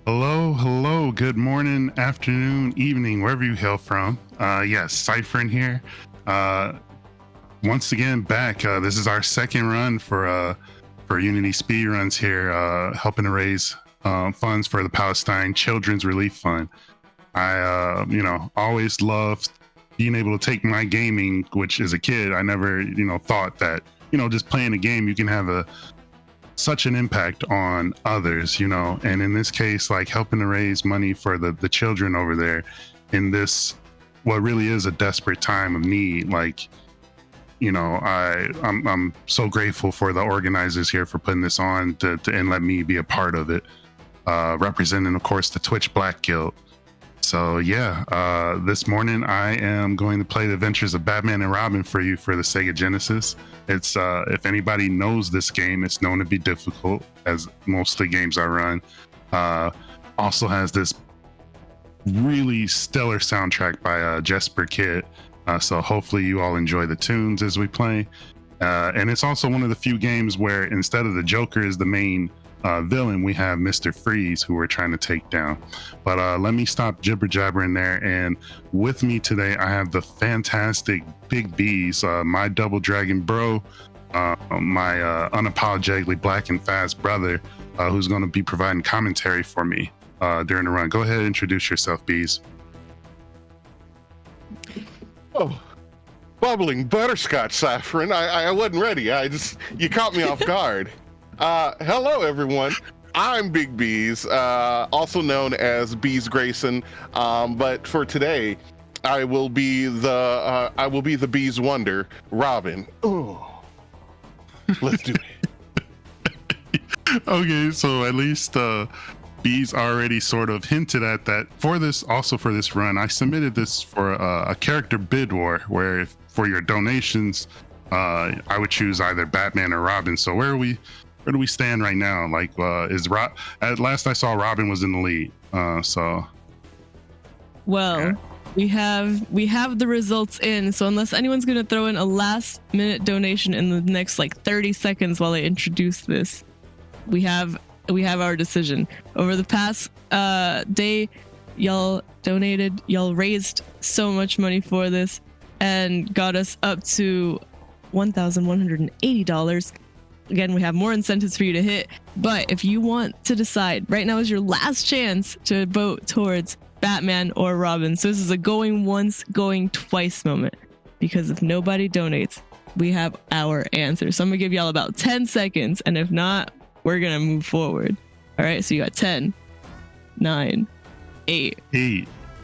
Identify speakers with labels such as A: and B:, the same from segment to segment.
A: Hello, hello, good morning, afternoon, evening, wherever you hail from. Yes, Cypherin here. Uh, Once again, back. This is our second run for UnitySpeedruns here, helping to raise funds for the Palestine Children's Relief Fund. I always loved being able to take my gaming, which as a kid, I never, thought that, just playing a game, you can have such an impact on others, and in this case, like helping to raise money for the children over there in this, what really is a desperate time of need. Like, I'm so grateful for the organizers here for putting this on to and let me be a part of it, representing, of course, the Twitch Black Guild. So yeah, this morning I am going to play the Adventures of Batman and Robin for you for the Sega Genesis. It's if anybody knows this game, it's known to be difficult, as most of the games I run. Also has this really stellar soundtrack by Jesper Kid. So hopefully you all enjoy the tunes as we play. And it's also one of the few games where instead of the Joker as the main villain, we have Mr. Freeze, who we're trying to take down. But let me stop jibber jabbering there. And with me today, I have the fantastic Big B's, my Double Dragon bro, my unapologetically black and fast brother, who's going to be providing commentary for me during the run. Go ahead and introduce yourself, B's.
B: Oh, bubbling butterscotch, Cypherin. I wasn't ready. You caught me off guard. Hello, everyone. I'm Big B's, also known as Bees Grayson. But for today, I will be the Bees Wonder, Robin. Oh, let's do it.
A: Okay, so at least B's already sort of hinted at that. For this run, I submitted this for a character bid war, where for your donations, I would choose either Batman or Robin. So where do we stand right now? Like, at last I saw Robin was in the lead.
C: Well, yeah. we have the results in. So unless anyone's gonna throw in a last minute donation in the next like 30 seconds while I introduce this, we have our decision. Over the past day, y'all donated, y'all raised so much money for this and got us up to $1,180. Again, we have more incentives for you to hit, but if you want to decide, right now is your last chance to vote towards Batman or Robin. So this is a going once, going twice moment, because if nobody donates, we have our answer. So I'm gonna give y'all about 10 seconds, and if not, we're gonna move forward. All right, so you got 10, 9, 8,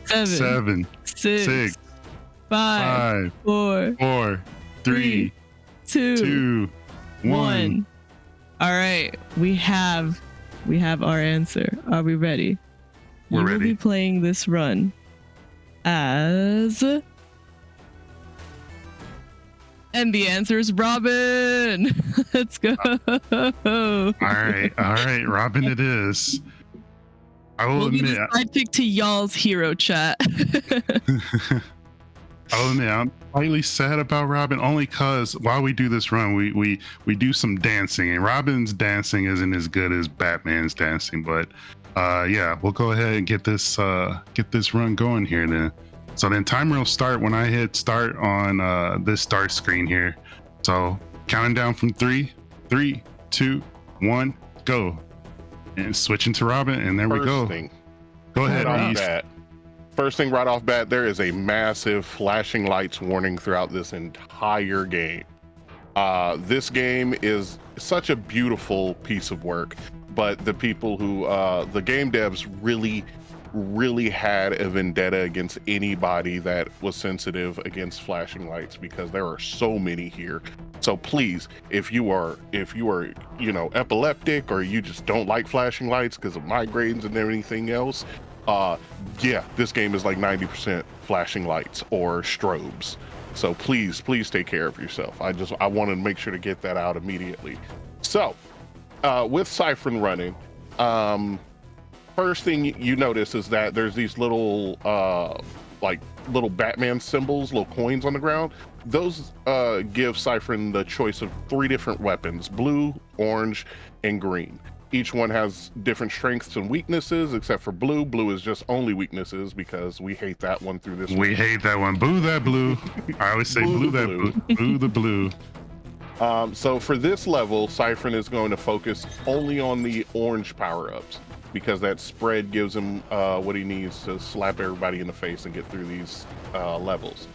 C: 7, 6, 5, 4, 3, 2, 1. All right, we have our answer. Are we ready?
A: We're ready.
C: We'll be playing this run as, and the answer is Robin. Let's go.
A: All right, Robin it is. I will admit,
C: be the sidekick to y'all's hero chat.
A: I'll admit, I'm slightly sad about Robin, only because while we do this run, we do some dancing, and Robin's dancing isn't as good as Batman's dancing. But yeah, we'll go ahead and get this run going here then. So then timer will start when I hit start on this start screen here. So counting down from 3, 2, 1, go. And switching to Robin, and there we go. Go ahead, Beast.
B: First thing right off bat, there is a massive flashing lights warning throughout this entire game. This game is such a beautiful piece of work, but the people who, the game devs really had a vendetta against anybody that was sensitive against flashing lights, because there are so many here. So please, if you are epileptic, or you just don't like flashing lights because of migraines and everything else, yeah, this game is like 90% flashing lights or strobes. So please take care of yourself. I want to make sure to get that out immediately. So with Cypherin running, first thing you notice is that there's these little little Batman symbols, little coins on the ground. Those give Cypherin the choice of 3 different weapons: blue, orange, and green. Each one has different strengths and weaknesses, except for blue. Blue is just only weaknesses because we hate that one through this.
A: We hate that one. Boo that blue. I always say boo that blue. Boo the blue.
B: So for this level, Cypherin is going to focus only on the orange power-ups because that spread gives him what he needs to slap everybody in the face and get through these levels.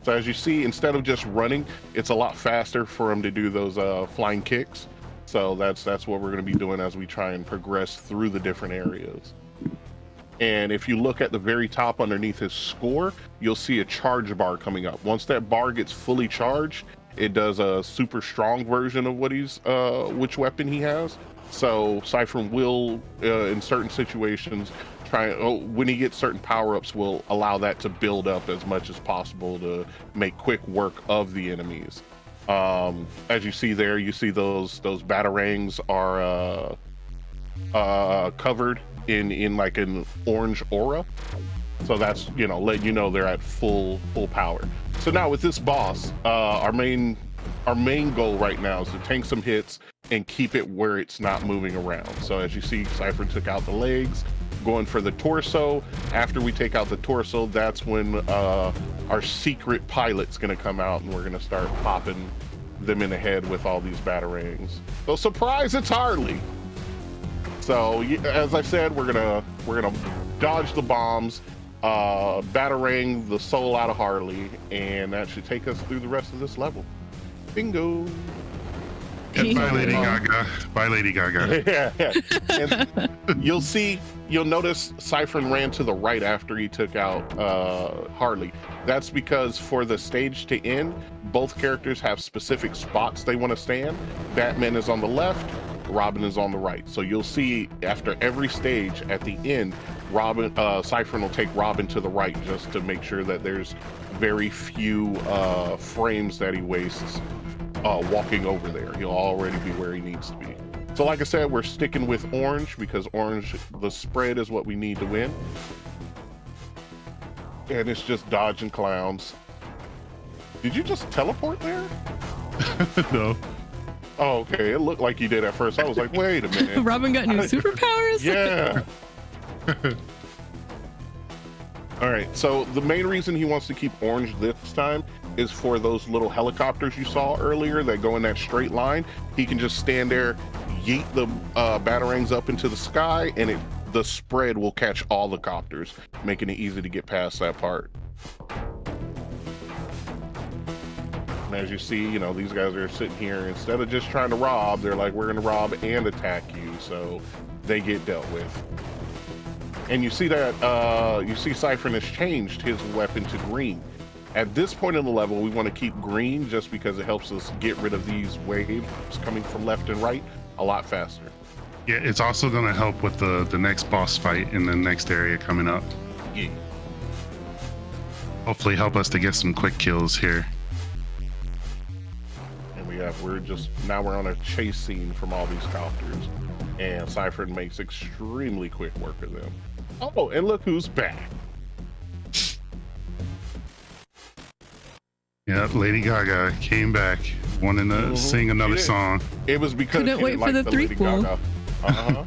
B: So as you see, instead of just running, it's a lot faster for him to do those flying kicks. So that's what we're going to be doing as we try and progress through the different areas. And if you look at the very top underneath his score, you'll see a charge bar coming up. Once that bar gets fully charged, it does a super strong version of what which weapon he has. So Cypherin will, in certain situations, when he gets certain power-ups, will allow that to build up as much as possible to make quick work of the enemies. As you see there, you see those batarangs are covered in like an orange aura. So that's, letting you know they're at full power. So now with this boss, our main goal right now is to tank some hits and keep it where it's not moving around. So as you see, Cypherin took out the legs, going for the torso. After we take out the torso, that's when our secret pilot's gonna come out and we're gonna start popping them in the head with all these batarangs. So surprise, it's Harley. So as I said, we're gonna dodge the bombs, batarang the soul out of Harley, and that should take us through the rest of this level. Bingo.
A: Bye, Lady Gaga. Bye, Lady Gaga.
B: Yeah. And you'll notice Cypherin ran to the right after he took out Harley. That's because for the stage to end, both characters have specific spots they want to stand. Batman is on the left, Robin is on the right. So you'll see after every stage at the end, Cypherin will take Robin to the right just to make sure that there's very few frames that he wastes walking over there. He'll already be where he needs to be. So like I said, we're sticking with orange because orange, the spread is what we need to win. And it's just dodging clowns. Did you just teleport there?
A: No.
B: Oh, okay. It looked like you did at first. I was like, wait a minute.
C: Robin got new superpowers?
B: Yeah. All right. So the main reason he wants to keep orange this time is for those little helicopters you saw earlier that go in that straight line. He can just stand there, yeet the batarangs up into the sky, and the spread will catch all the copters, making it easy to get past that part. And as you see, these guys are sitting here, instead of just trying to rob, they're like, we're gonna rob and attack you, so they get dealt with. And you see that, Cypherin has changed his weapon to green. At this point in the level, we want to keep green just because it helps us get rid of these waves coming from left and right a lot faster.
A: Yeah, it's also going to help with the next boss fight in the next area coming up.
B: Yeah.
A: Hopefully help us to get some quick kills here.
B: And we're on a chase scene from all these copters. And Cypherin makes extremely quick work of them. Oh, and look who's back.
A: Yeah, Lady Gaga came back, wanting to sing another song.
B: It was because
C: couldn't wait for the
B: Lady
C: threequel.
B: Gaga. Uh-huh.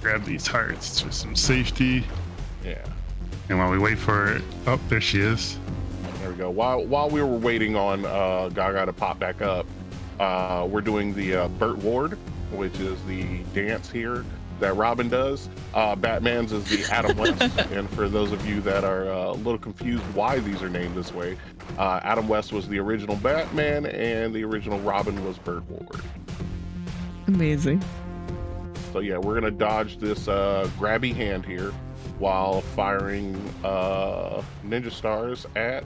A: Grab these hearts for some safety.
B: Yeah.
A: And while we wait for it, oh, there she is.
B: There we go. While we were waiting on Gaga to pop back up, we're doing the Burt Ward, which is the dance here that Robin does. Batman's is the Adam West. And for those of you that are a little confused why these are named this way, Adam West was the original Batman and the original Robin was Burt Ward.
C: Amazing.
B: So yeah, we're gonna dodge this grabby hand here while firing ninja stars at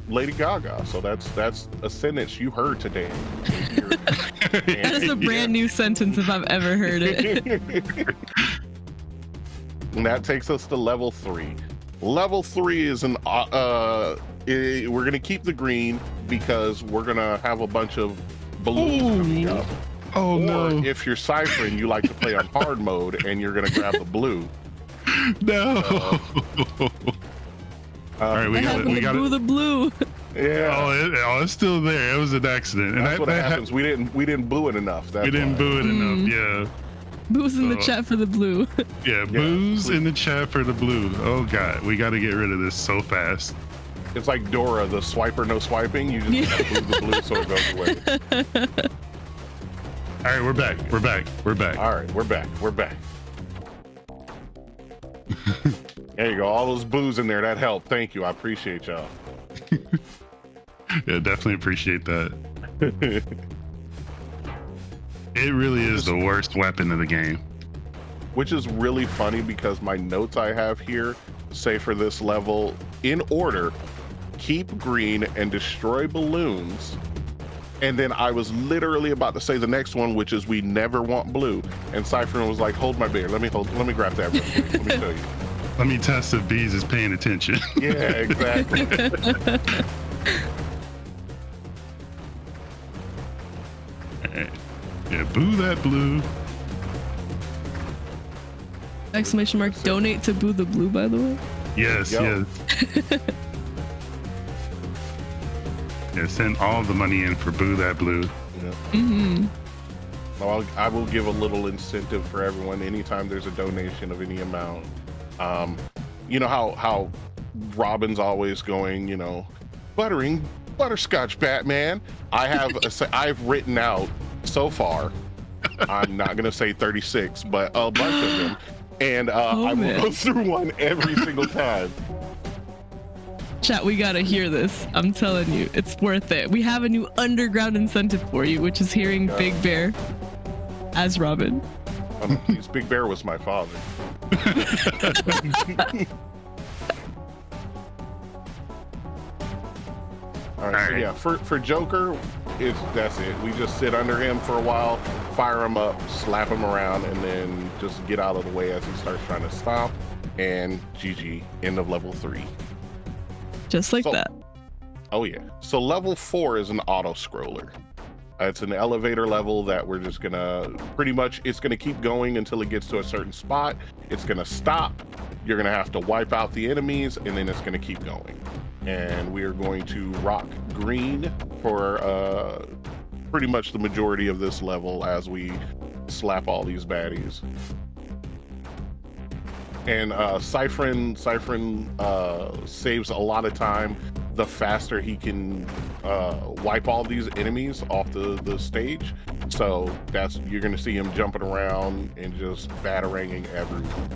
B: Lady Gaga. So that's a sentence you heard today.
C: That is a brand new sentence if I've ever heard it.
B: And that takes us to level 3. Level 3 is we're gonna keep the green because we're gonna have a bunch of balloons coming up.
A: Oh,
B: or
A: no.
B: if you're Cypherin, you like to play on hard mode and you're gonna grab the blue.
A: No. All right, we got
C: the
A: it.
C: blue.
B: Yeah.
A: It's still there. It was an accident.
B: That's what happens. We didn't boo it enough. That's
A: we didn't
B: why.
A: boo it enough. Yeah.
C: Boo's in the chat for the blue.
A: Yeah, booze in the chat for the blue. Oh god, we got to get rid of this so fast.
B: It's like Dora, the swiper no swiping. You just gotta boo the blue so it goes away.
A: All right, we're back.
B: All right, we're back. There you go. All those boos in there, that helped. Thank you. I appreciate y'all.
A: Yeah, definitely appreciate that. It really is the worst weapon of the game.
B: Which is really funny because my notes I have here say for this level, in order, keep green and destroy balloons. And then I was literally about to say the next one, which is we never want blue. And Cypherin was like, hold my beer. Let me grab that real quick. Let me show you.
A: Let me test if Bees is paying attention.
B: Yeah, exactly.
A: Yeah, boo that blue.
C: Exclamation mark, donate to Boo the Blue, by the way.
A: Yes, yes. Yeah, send all the money in for boo that blue.
B: Yeah. Well, I will give a little incentive for everyone anytime there's a donation of any amount. You know how Robin's always going, you know, butterscotch Batman. I've written out so far, I'm not gonna say 36, but a bunch of them, and I will go through one every single time.
C: Chat, we gotta hear this. I'm telling you, it's worth it. We have a new underground incentive for you, which is hearing Big Bear as Robin.
B: Please, Big Bear was my father. All right, so yeah, for Joker, that's it. We just sit under him for a while, fire him up, slap him around, and then just get out of the way as he starts trying to stomp. And GG, end of level 3.
C: Just like that.
B: Oh yeah. So level 4 is an auto scroller. It's an elevator level that we're just gonna it's gonna keep going until it gets to a certain spot. It's gonna stop. You're gonna have to wipe out the enemies, and then it's gonna keep going. And we are going to rock green for pretty much the majority of this level as we slap all these baddies. And Cypherin saves a lot of time the faster he can wipe all these enemies off the stage. So you're gonna see him jumping around and just bataranging everyone.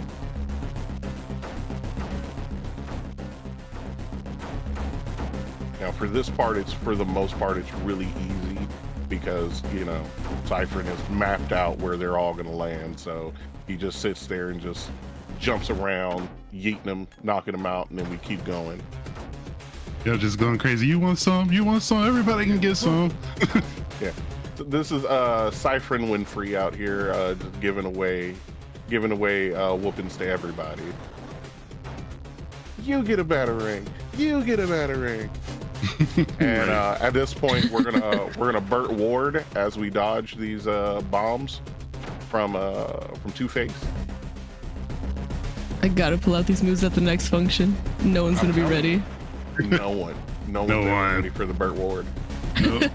B: Now for this part, for the most part, it's really easy because, you know, Cypherin has mapped out where they're all gonna land. So he just sits there and just jumps around, yeeting them, knocking them out, and then we keep going.
A: Yo, just going crazy. You want some? You want some? Everybody can get some.
B: Yeah. So this is Cypherin Winfrey out here, just giving away whoopings to everybody. You get a batarang. You get a batarang. And at this point, we're gonna Burt Ward as we dodge these bombs from Two-Face.
C: I gotta pull out these moves at the next function. No one's gonna be ready.
B: No one. No one's ready for the Burt Ward.
A: Nope.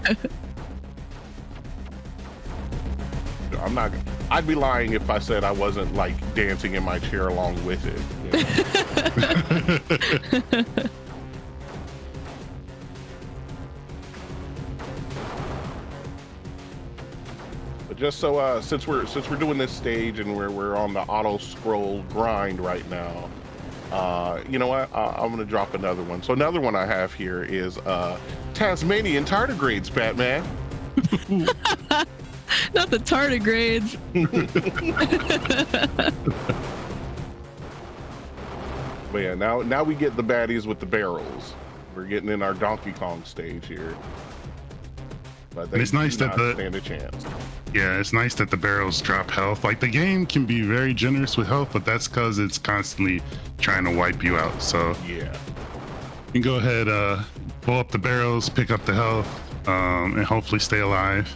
B: I'd be lying if I said I wasn't like dancing in my chair along with it. You know? But just so since we're doing this stage and we're on the auto scroll grind right now, you know what? I'm gonna drop another one. So another one I have here is Tasmanian tardigrades, Batman.
C: Not the tardigrades.
B: But yeah, now we get the baddies with the barrels. We're getting in our Donkey Kong stage here. But they
A: it's nice that
B: stand a chance.
A: Yeah, it's nice that the barrels drop health. Like the game can be very generous with health, but that's because it's constantly trying to wipe you out. So
B: yeah,
A: you can go ahead, pull up the barrels, pick up the health, and hopefully stay alive.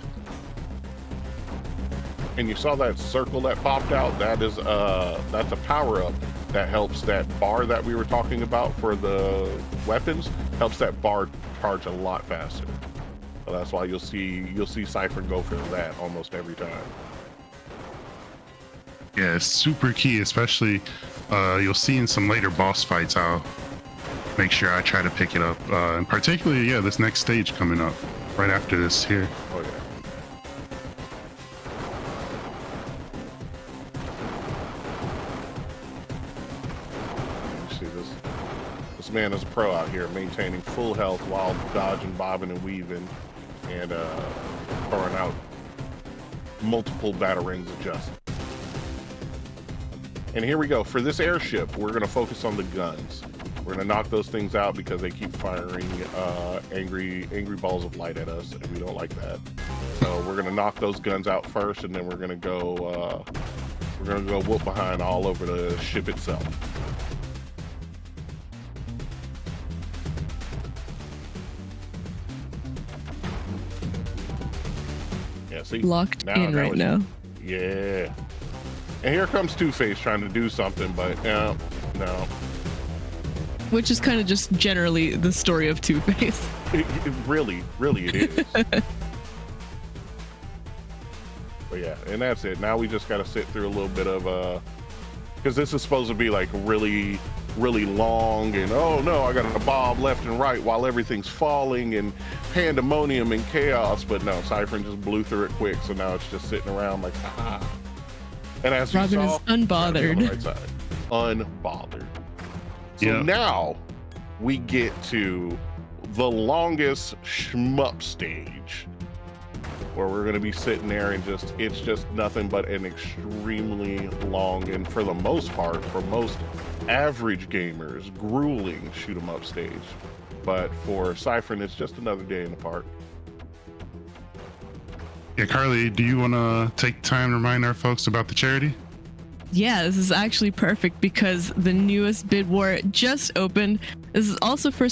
B: And you saw that circle that popped out? That is that's a power up that helps that bar that we were talking about for the weapons, helps that bar charge a lot faster. So that's why you'll see Cypherin go for that almost every time.
A: Yeah, it's super key, especially you'll see in some later boss fights. I'll make sure I try to pick it up, and particularly, yeah, this next stage coming up right after this here.
B: Oh yeah. You see this man is a pro out here, maintaining full health while dodging, bobbing, and weaving, and throwing out multiple batarangs of justice. And here we go. For this airship, we're going to focus on the guns. We're going to knock those things out because they keep firing angry balls of light at us, and we don't like that. So we're going to knock those guns out first, and then we're going to go whoop behind all over the ship itself. Yeah, see?
C: Locked in right now.
B: Yeah. And here comes Two-Face trying to do something, but no.
C: Which is kind of just generally the story of Two-Face.
B: It really it is. But yeah, and that's it. Now we just got to sit through a little bit of because this is supposed to be like really long, and oh no, I got to bob left and right while everything's falling and pandemonium and chaos. But no, Cypherin just blew through it quick, so now it's just sitting around like, haha. And as you
C: Robin
B: saw,
C: is unbothered.
B: on the right side. Unbothered. So now we get to the longest shmup stage, where we're going to be sitting there and it's just nothing but an extremely long, and for the most part, for most average gamers, grueling shoot 'em up stage. But for Cypherin, it's just another day in the park.
A: Yeah, Carly, do you want to take time to remind our folks about the charity?
C: Yeah, this is actually perfect because the newest bid war just opened. This is also for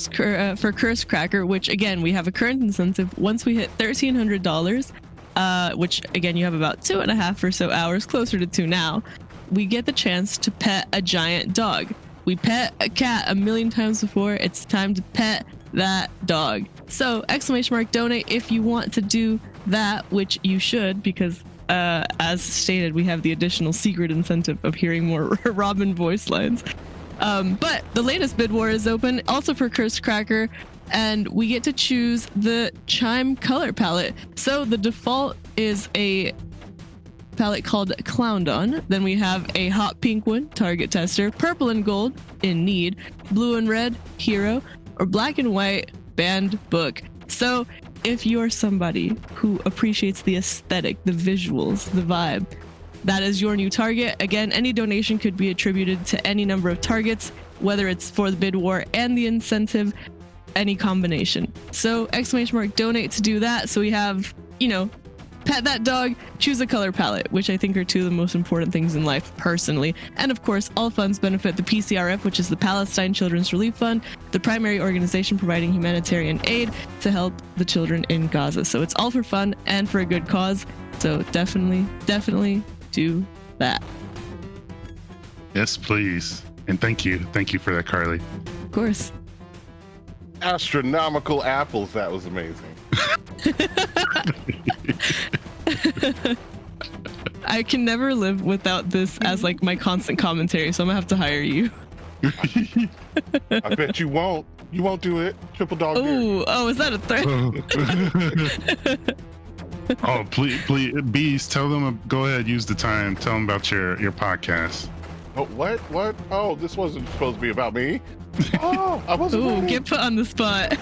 C: Curse Cracker, which again, we have a current incentive. Once we hit $1,300, which again, you have about 2.5 or so hours, closer to 2 now, we get the chance to pet a giant dog. We pet a cat a million times before. It's time to pet that dog. So !donate if you want to do that, which you should, because as stated, we have the additional secret incentive of hearing more Robin voice lines. But the latest bid war is open, also for Curse Cracker, and we get to choose the Chime color palette. So the default is a palette called Clown-Don. Then we have a hot pink one, Target Tester, purple and gold, In Need, blue and red, Hero, or black and white, Banned Book. So if you're somebody who appreciates the aesthetic, the visuals, the vibe, that is your new target. Again, any donation could be attributed to any number of targets, whether it's for the bid war and the incentive, any combination. So !donate to do that. So we have, pet that dog, choose a color palette, which I think are two of the most important things in life personally. And of course, all funds benefit the PCRF, which is the Palestine Children's Relief Fund, the primary organization providing humanitarian aid to help the children in Gaza. So it's all for fun and for a good cause. So definitely do that.
A: Yes, please. And thank you for that, Carly.
C: Of course.
B: Astronomical apples. That was amazing.
C: I can never live without this as like my constant commentary, so I'm gonna have to hire you.
B: I bet you won't. You won't do it. Triple dog.
C: Oh, is that a threat?
A: Oh, please, Bees, tell them, go ahead, use the time. Tell them about your podcast.
B: Oh, what? Oh, this wasn't supposed to be about me. Oh, I wasn't.
C: Ooh, get put on the spot.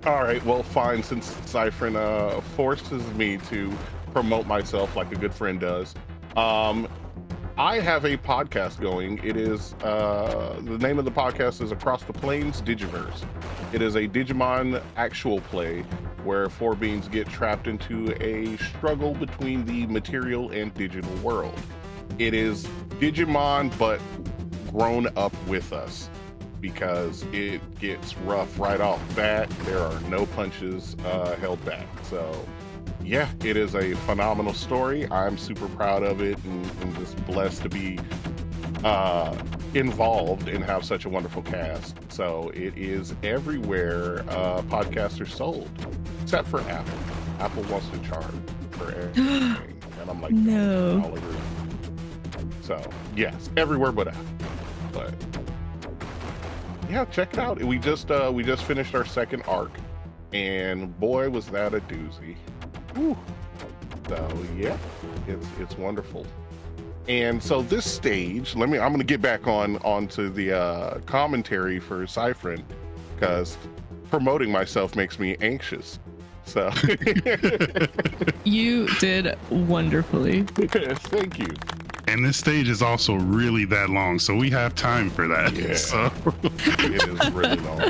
B: All right, well, fine. Since Cypherin forces me to promote myself like a good friend does, I have a podcast going. It is the name of the podcast is Across the Plains Digiverse. It is a Digimon actual play where four beings get trapped into a struggle between the material and digital world. It is Digimon, but grown up with us, because it gets rough right off the bat. There are no punches held back. So yeah, it is a phenomenal story. I'm super proud of it and just blessed to be involved and have such a wonderful cast. So it is everywhere podcasts are sold, except for Apple. Apple wants to charge for everything, and I'm like,
C: No.
B: $1. So yes, everywhere but Apple. But yeah, check it out. We just finished our second arc, and boy, was that a doozy. Whew. So yeah, it's wonderful. And so this stage, I'm gonna get back onto the commentary for Cypherin, because promoting myself makes me anxious. So
C: You did wonderfully.
B: thank you.
A: And this stage is also really that long, so we have time for that.
B: Yeah.
A: So.
B: It is really long.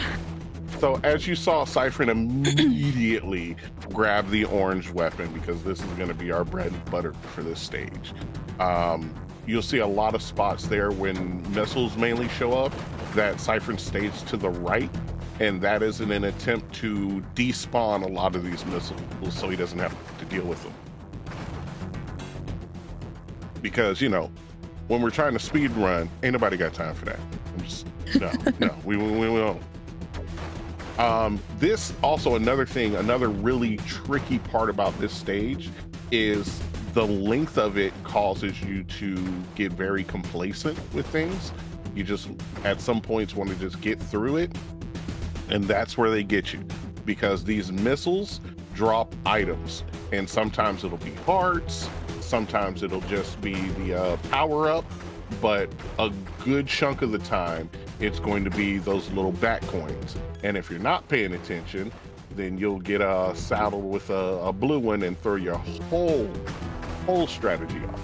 B: So as you saw, Cypherin immediately grabbed the orange weapon, because this is going to be our bread and butter for this stage. You'll see a lot of spots there when missiles mainly show up that Cypherin stays to the right, and that is in an attempt to despawn a lot of these missiles so he doesn't have to deal with them. Because, when we're trying to speed run, ain't nobody got time for that. We won't. This also another really tricky part about this stage is the length of it causes you to get very complacent with things. You just at some points want to just get through it, and that's where they get you, because these missiles drop items, and sometimes it'll be hearts, sometimes it'll just be the power up, but a good chunk of the time it's going to be those little bat coins. And if you're not paying attention, then you'll get saddled with a blue one and throw your whole strategy off.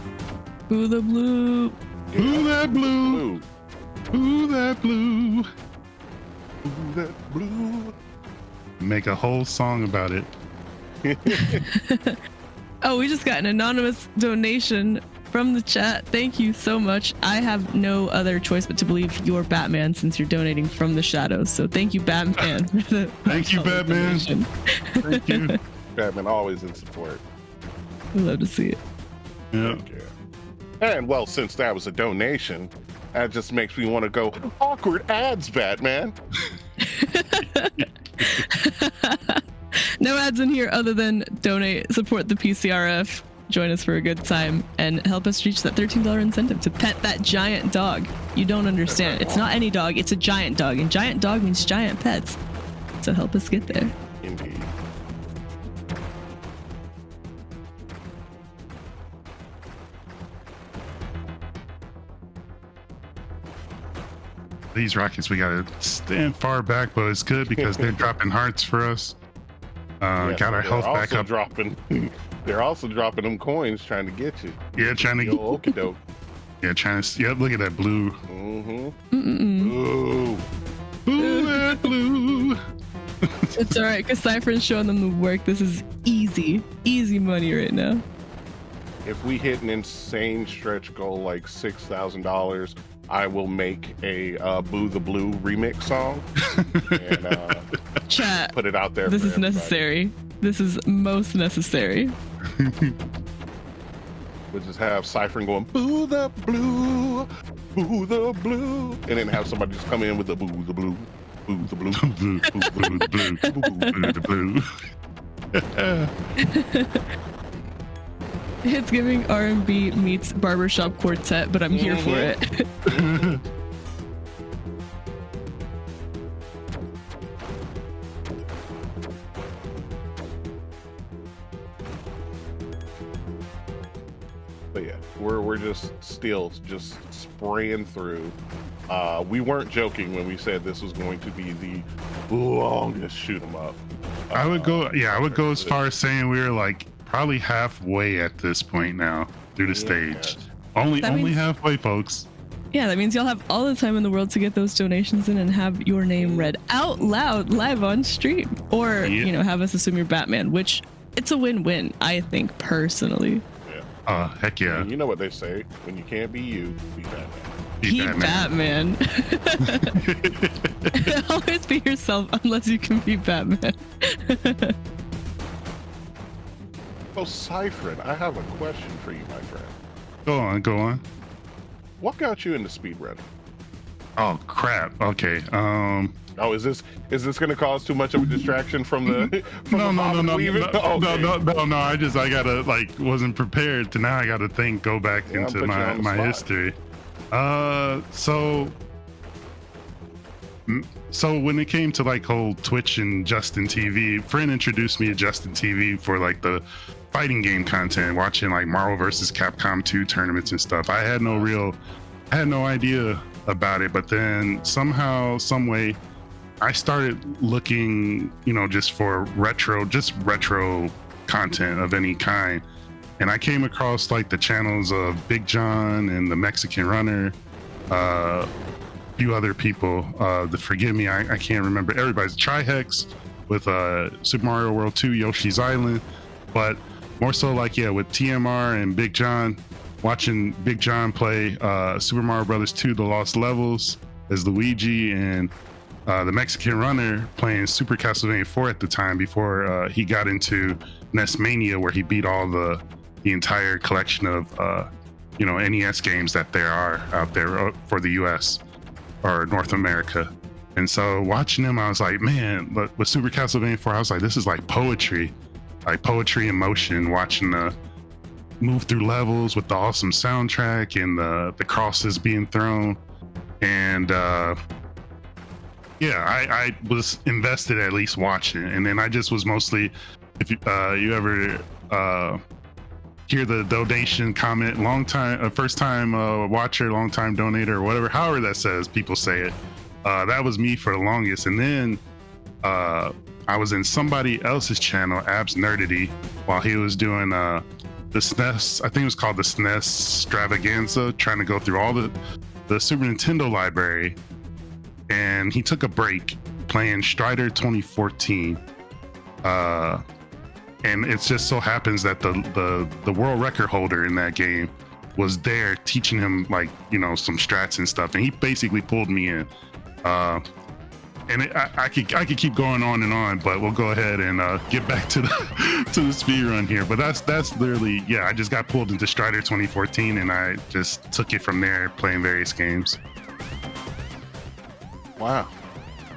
C: Ooh, the blue.
B: Yeah.
A: Ooh, that blue. Ooh, that blue.
B: Ooh, that blue.
A: Make a whole song about it.
C: Oh, we just got an anonymous donation from the chat. Thank you so much. I have no other choice but to believe you're Batman, since you're donating from the shadows. So thank you, Batman. For the
A: Thank you, Batman.
C: donation.
A: Thank you.
B: Batman always in support.
C: We love to see it.
A: Yeah.
B: Heck yeah. And well, since that was a donation, that just makes me want to go, awkward ads, Batman.
C: No ads in here other than donate, support the PCRF, join us for a good time, and help us reach that $13 incentive to pet that giant dog. You don't understand. It's not any dog, it's a giant dog, and giant dog means giant pets. So help us get there.
B: Indeed.
A: These rockets, we gotta stand far back, but it's good because they're dropping hearts for us.
B: Yeah,
A: Got our health back up.
B: They're also dropping them coins trying to get you.
A: Yeah, trying to
B: Yo, okie doke.
A: Yeah, trying to. Yeah, look at that blue.
B: Mm-hmm.
C: Mm-mm.
B: Ooh.
A: Ooh, that blue.
C: It's all right, because Cypherin's showing them the work. This is easy money right now.
B: If we hit an insane stretch goal like $6,000, I will make a Boo the Blue remix song and
C: Chat.
B: put it out there.
C: This
B: for
C: is
B: everybody.
C: necessary. This is most necessary.
B: We'll just have Cypherin going, Boo the Blue, Boo the Blue, and then have somebody just come in with the Boo the Blue, Boo the Blue,
A: Blue, blue, blue, blue, blue, blue.
C: It's giving R&B meets barbershop quartet, but I'm here for it.
B: But yeah, we're just still just spraying through. We weren't joking when we said this was going to be the longest shoot 'em up.
A: I would go as far as saying we were like probably halfway at this point now through the stage. Only
C: means-
A: halfway, folks.
C: Yeah, that means y'all have all the time in the world to get those donations in and have your name read out loud live on stream. Or, have us assume you're Batman, which it's a win-win, I think, personally.
B: Yeah.
A: Heck yeah.
B: And you know what they say, when you can't be you, be Batman.
C: Be Batman. Always be yourself unless you can be Batman.
B: So Cypherin, I have a question for you, my friend.
A: Go on.
B: what got you into speedrunning?
A: Oh crap. Okay.
B: Oh, is this going to cause too much of a distraction from the
A: No.
B: Okay.
A: I gotta wasn't prepared to now. I gotta go back
B: Yeah,
A: into
B: put you on the
A: my
B: spot.
A: history. So when it came to whole Twitch and Justin TV, friend introduced me to Justin TV for the fighting game content, watching Marvel vs. Capcom 2 tournaments and stuff. I had no idea about it, but then somehow, some way, I started looking, just for retro content of any kind. And I came across the channels of Big John and the Mexican Runner, a few other people. Forgive me, I can't remember everybody's. Trihex with Super Mario World 2, Yoshi's Island, but more so with TMR and Big John. Watching Big John play Super Mario Brothers 2: The Lost Levels as Luigi, and the Mexican Runner playing Super Castlevania 4 at the time before he got into NES Mania, where he beat all the entire collection of NES games that there are out there for the US or North America. And so watching him, I was like, man, with Super Castlevania 4, I was like, this is poetry in motion, watching the move through levels with the awesome soundtrack and the crosses being thrown. And I was invested at least watching. And then I just was mostly, if you ever hear the donation comment, first time watcher, long time donator, or whatever, however that says, people say it. That was me for the longest. And then I was in somebody else's channel, Abs Nerdity, while he was doing the SNES, I think it was called the SNES Extravaganza, trying to go through all the Super Nintendo library. And he took a break playing Strider 2014. And it just so happens that the world record holder in that game was there teaching him some strats and stuff. And he basically pulled me in. And I could keep going on and on, but we'll go ahead and get back to the speed run here. But that's literally, I just got pulled into Strider 2014, and I just took it from there, playing various games.
B: Wow.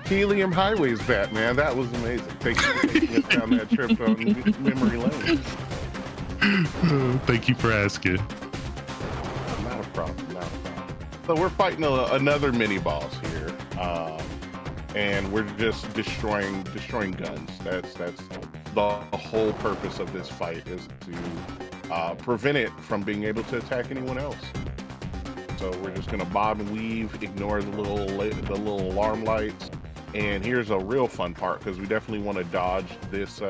B: Helium Highways, Batman. That was amazing. Thank you for taking us down that trip on memory lane.
A: Thank you for asking.
B: Not a problem. So we're fighting another mini boss here. And we're just destroying guns. That's the whole purpose of this fight, is to prevent it from being able to attack anyone else. So we're just gonna bob and weave, ignore the little alarm lights. And here's a real fun part, because we definitely want to dodge this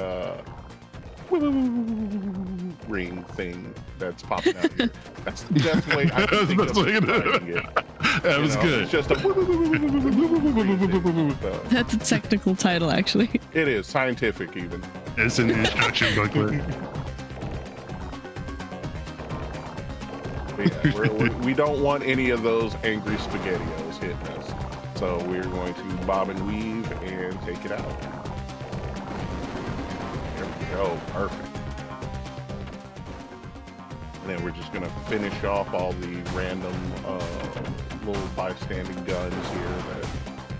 B: ring thing that's popping out here. That's the best way I can think of describing it.
A: That was good.
B: It's just a
C: That's a technical title, actually.
B: It is scientific, even.
A: It's an instruction booklet.
B: We don't want any of those angry SpaghettiOs hitting us. So we're going to bob and weave and take it out. There we go, perfect. And then we're just gonna finish off all the random little bystanding guns here that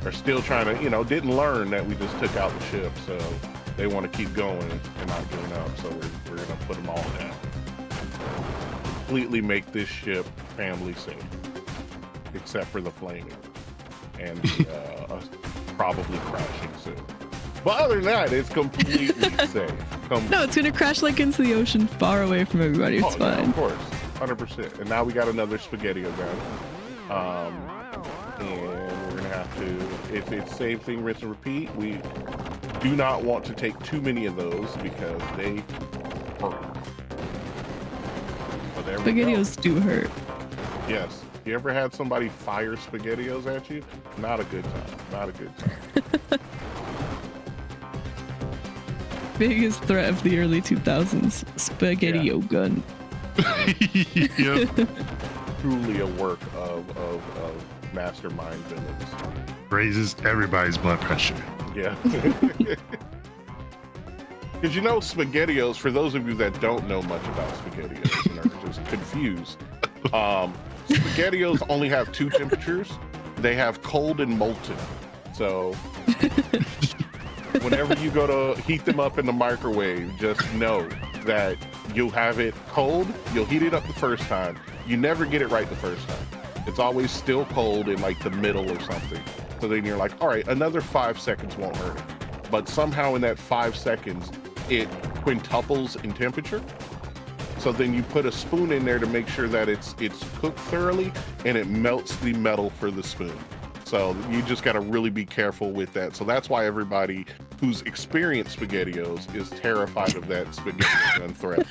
B: are still trying to, didn't learn that we just took out the ship, so they want to keep going and not giving up. So we're gonna put them all down. Completely make this ship family safe, except for the flaming and probably crashing soon. But other than that, it's completely safe.
C: No, it's gonna crash into the ocean, far away from everybody. It's fine.
B: Yeah, of course, 100%. And now we got another SpaghettiO gun. And we're gonna have to. It's same thing, rinse and repeat. We do not want to take too many of those because they hurt. So there we go.
C: SpaghettiOs do hurt.
B: Yes. You ever had somebody fire SpaghettiOs at you? Not a good time. Not a good time.
C: Biggest threat of the early 2000s, SpaghettiO gun.
A: Yep.
B: Truly a work of mastermind villains.
A: Raises everybody's blood pressure.
B: Yeah. Because SpaghettiOs, for those of you that don't know much about SpaghettiOs and are just confused, SpaghettiOs only have two temperatures. They have cold and molten. So whenever you go to heat them up in the microwave, just know that you'll have it cold. You'll heat it up the first time. You never get it right the first time. It's always still cold in like the middle or something. So then you're like, all right, another 5 seconds won't hurt it. But somehow in that 5 seconds, it quintuples in temperature. So then you put a spoon in there to make sure that it's cooked thoroughly, and it melts the metal for the spoon. So you just got to really be careful with that. So that's why everybody who's experienced SpaghettiOs is terrified of that spaghetti gun threat.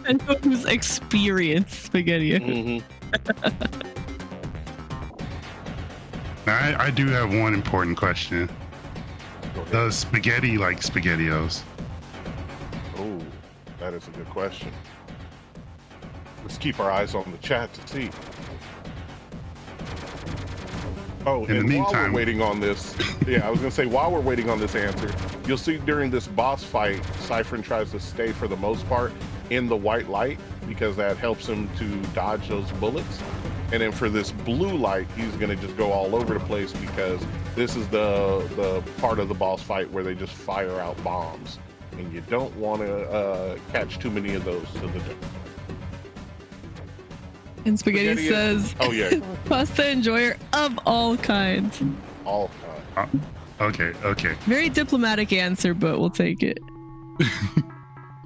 C: And who's experienced SpaghettiOs.
B: Mm-hmm.
A: Now, I do have one important question. Does spaghetti like SpaghettiOs?
B: Oh, that is a good question. Let's keep our eyes on the chat to see. Oh,
A: In the
B: and
A: meantime,
B: while we're waiting on this, I was gonna say, while we're waiting on this answer, you'll see during this boss fight, Cypherin tries to stay for the most part in the white light because that helps him to dodge those bullets. And then for this blue light, he's gonna just go all over the place because this is the part of the boss fight where they just fire out bombs, and you don't want to catch too many of those to the jump.
C: And Spaghetti says,
B: "Oh yeah,
C: pasta enjoyer of all kinds."
B: All kinds.
A: Okay.
C: Very diplomatic answer, but we'll take it.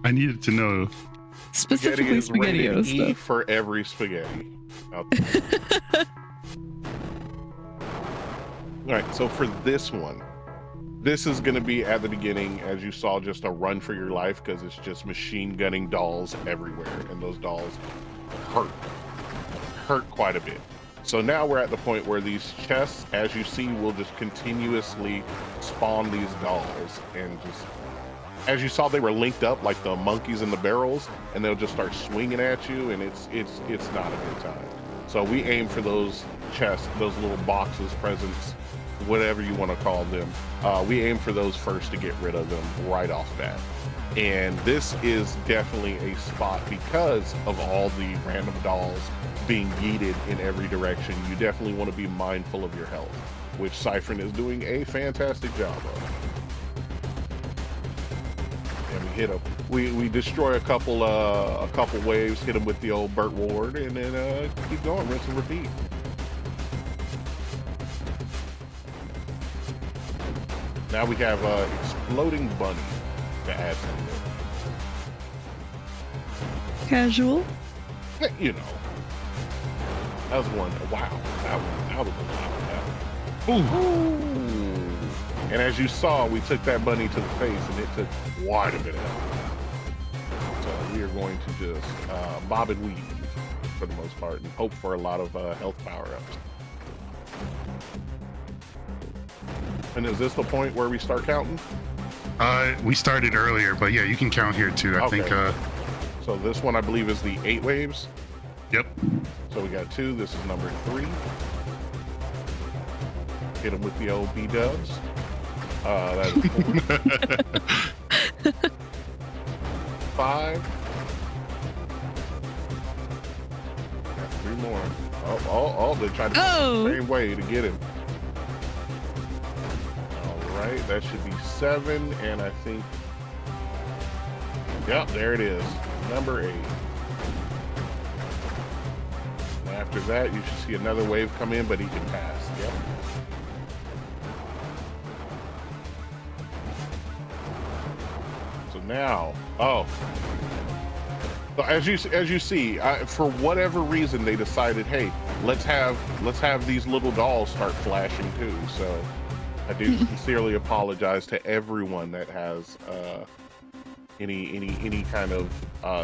A: I needed to know.
C: Specifically
B: Spaghetti is rated
C: SpaghettiOs,
B: E
C: though.
B: for every spaghetti. All right, so for this one, this is going to be at the beginning, as you saw, just a run for your life because it's just machine gunning dolls everywhere, and those dolls hurt quite a bit. So now we're at the point where these chests, as you see, will just continuously spawn these dolls, and just as you saw, they were linked up like the monkeys in the barrels, and they'll just start swinging at you, and it's not a good time. So we aim for those chests, those little boxes, presents, whatever you want to call them. We aim for those first to get rid of them right off bat. And this is definitely a spot because of all the random dolls being yeeted in every direction. You definitely want to be mindful of your health, which Cypherin is doing a fantastic job of. And we hit him. We destroy a couple waves, hit him with the old Burt Ward, and then keep going, rinse and repeat. Now we have exploding bunny to add something.
C: Casual.
B: You know, that was one. Wow, that was a lot. Ooh. And as you saw, we took that bunny to the face, and it took quite a bit of help. So we are going to just bob and weave for the most part, and hope for a lot of health power-ups. And is this the point where we start counting?
A: We started earlier, but yeah, you can count here too. I think.
B: So this one, I believe, is the 8 waves.
A: Yep.
B: So we got 2. This is number 3. Hit them with the old B-dubs. That is 4. 5. Got 3 more. Oh, they tried to go the same way to get him. All right, that should be 7, and I think, yep, there it is, number 8. And after that, you should see another wave come in, but he can pass. Yep. So now, so as you see, for whatever reason, they decided, hey, let's have these little dolls start flashing too. So I do sincerely apologize to everyone that has any kind of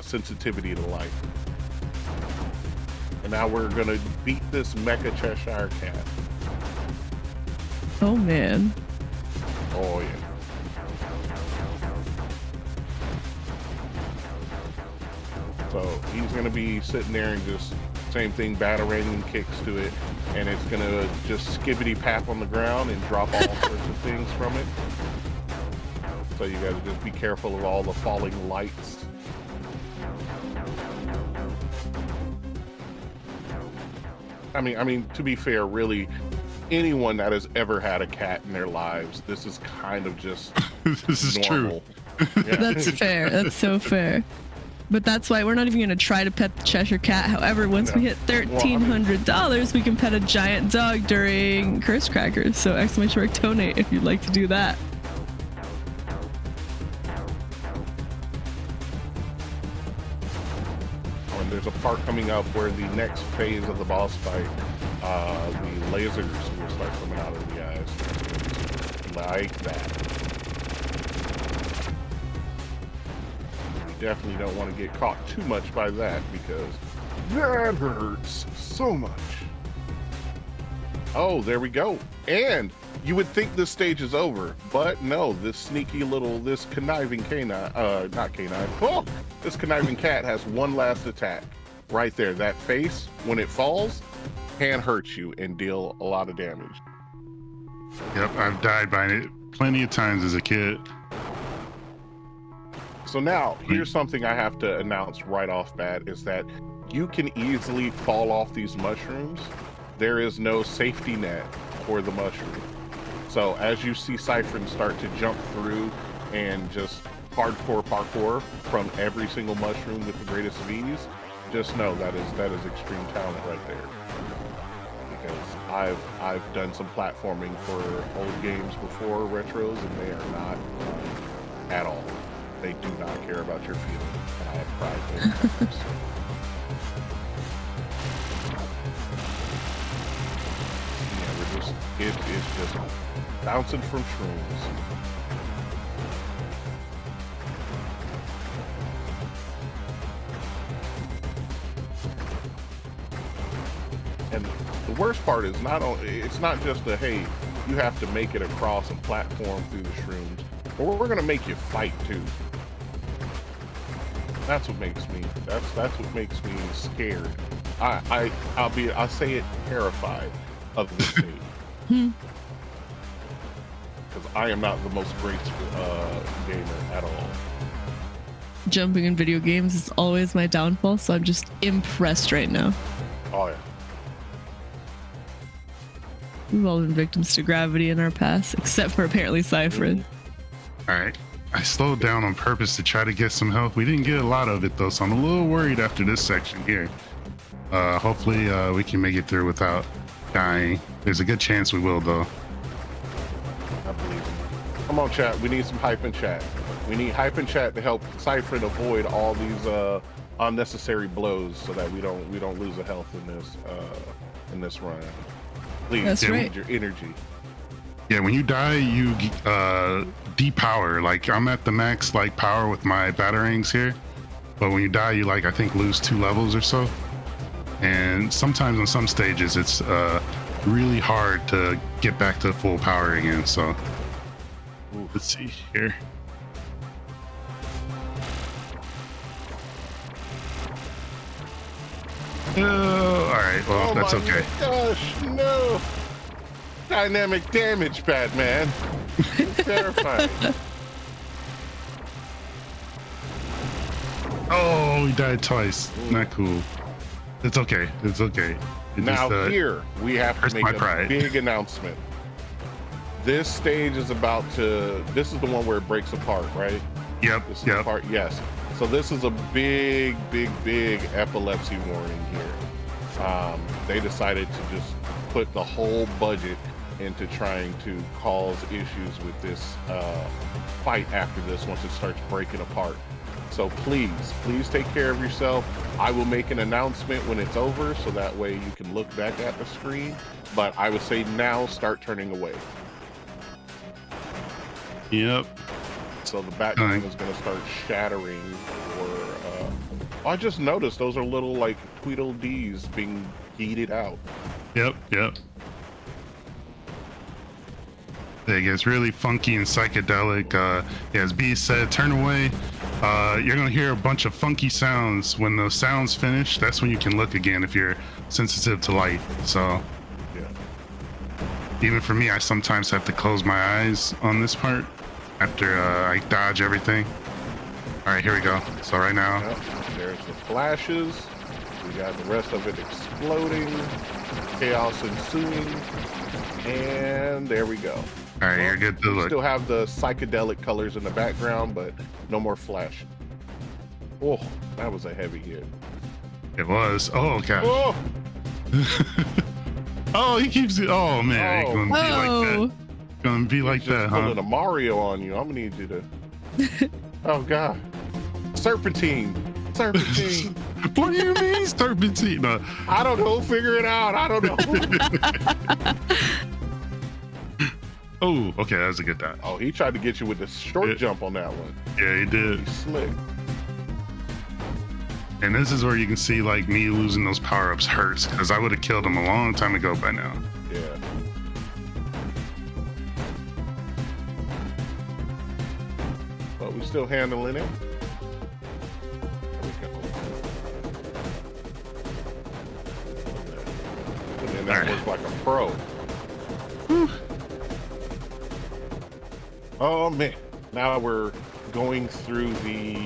B: sensitivity to light. And now we're gonna beat this Mecha Cheshire Cat.
C: Oh man.
B: Oh yeah. So he's gonna be sitting there and just same thing, batarang kicks to it, and it's gonna just skibbity pap on the ground and drop all sorts of things from it. So you gotta just be careful of all the falling lights. I mean, to be fair, really, anyone that has ever had a cat in their lives, this is kind of just
A: This is
B: normal. Yeah.
C: That's fair. That's so fair. But that's why we're not even going to try to pet the Cheshire Cat. However, once we hit $1,300, we can pet a giant dog during Curse Crackers. So exclamation mark donate if you'd like to do that.
B: And there's a part coming up where the next phase of the boss fight, the lasers will start coming out of the eyes. Like that. Definitely don't want to get caught too much by that because that hurts so much. Oh, there we go. And you would think this stage is over, but no, this sneaky little, this conniving canine, this conniving cat has one last attack right there. That face, when it falls, can hurt you and deal a lot of damage.
A: Yep, I've died by it plenty of times as a kid.
B: So now, here's something I have to announce right off bat, is that you can easily fall off these mushrooms. There is no safety net for the mushroom. So as you see Cypherin start to jump through and just hardcore parkour from every single mushroom with the greatest of ease, just know that is extreme talent right there. Because I've done some platforming for old games before, retros, and they are not at all. They do not care about your feelings, and I have cried many times. Yeah, it's just bouncing from shrooms. And the worst part is it's not just a, hey, you have to make it across a platform through the shrooms, but we're gonna make you fight too. That's what makes me makes me scared. I'll say it, terrified of this game. Because I am not the most graceful gamer at all.
C: Jumping in video games is always my downfall, so I'm just impressed right now.
B: Oh yeah.
C: We've all been victims to gravity in our past, except for apparently Cypherin.
A: All right. I slowed down on purpose to try to get some health. We didn't get a lot of it though, so I'm a little worried after this section here. Hopefully we can make it through without dying. There's a good chance we will though.
B: I believe it. Come on, chat. We need some hype in chat. We need hype in chat to help Cypherin avoid all these unnecessary blows, so that we don't lose a health in this run. Please,
C: That's right.
B: Your energy.
A: Yeah, when you die, you depower. Like I'm at the max like power with my batarangs here, but when you die, you I think lose 2 levels or so. And sometimes on some stages, it's really hard to get back to full power again. So let's see here. Oh, all right. Well, that's okay.
B: Gosh, no. Dynamic damage, Batman. It's terrifying.
A: Oh, he died twice. Not cool. It's okay. It's okay.
B: Now here we have to make a big announcement. This stage is about to. This is the one where it breaks apart, right?
A: Yep.
B: This is the part. Yes. So this is a big epilepsy warning here. They decided to just put the whole budget into trying to cause issues with this fight after this once it starts breaking apart. So please take care of yourself. I will make an announcement when it's over, so that way you can look back at the screen. But I would say now start turning away.
A: Yep.
B: So the background is going to start shattering. I just noticed those are little like Tweedledees being heated out.
A: Yep. It gets really funky and psychedelic. As B said, turn away. You're gonna hear a bunch of funky sounds. When those sounds finish, that's when you can look again if you're sensitive to light. So
B: yeah.
A: Even for me, I sometimes have to close my eyes on this part after I dodge everything. All right, here we go. So right now,
B: Yep. There's the flashes. We got the rest of it exploding, chaos ensuing, and there we go.
A: All right, you're good to
B: We
A: look.
B: still have the psychedelic colors in the background, but no more flash. Oh, that was a heavy hit.
A: It was. Oh gosh.
B: Oh,
A: Oh, he keeps it. Oh man,
B: Oh.
A: he's gonna be like
C: Oh,
A: that. Gonna be like
B: just
A: that,
B: pulling
A: huh?
B: a Mario on you. I'm gonna need you to. Oh God, serpentine.
A: What do you mean, serpentine? No.
B: I don't know. Figure it out. I don't know.
A: Oh, okay, that was a good dodge.
B: Oh, he tried to get you with the short
A: Yeah.
B: jump on that one.
A: Yeah, he did.
B: He's slick.
A: And this is where you can see like me losing those power ups hurts because I would have killed him a long time ago by now.
B: Yeah. But we still handling it. There we go. And then that
A: Alright.
B: works like a pro. Oh man. Now we're going through the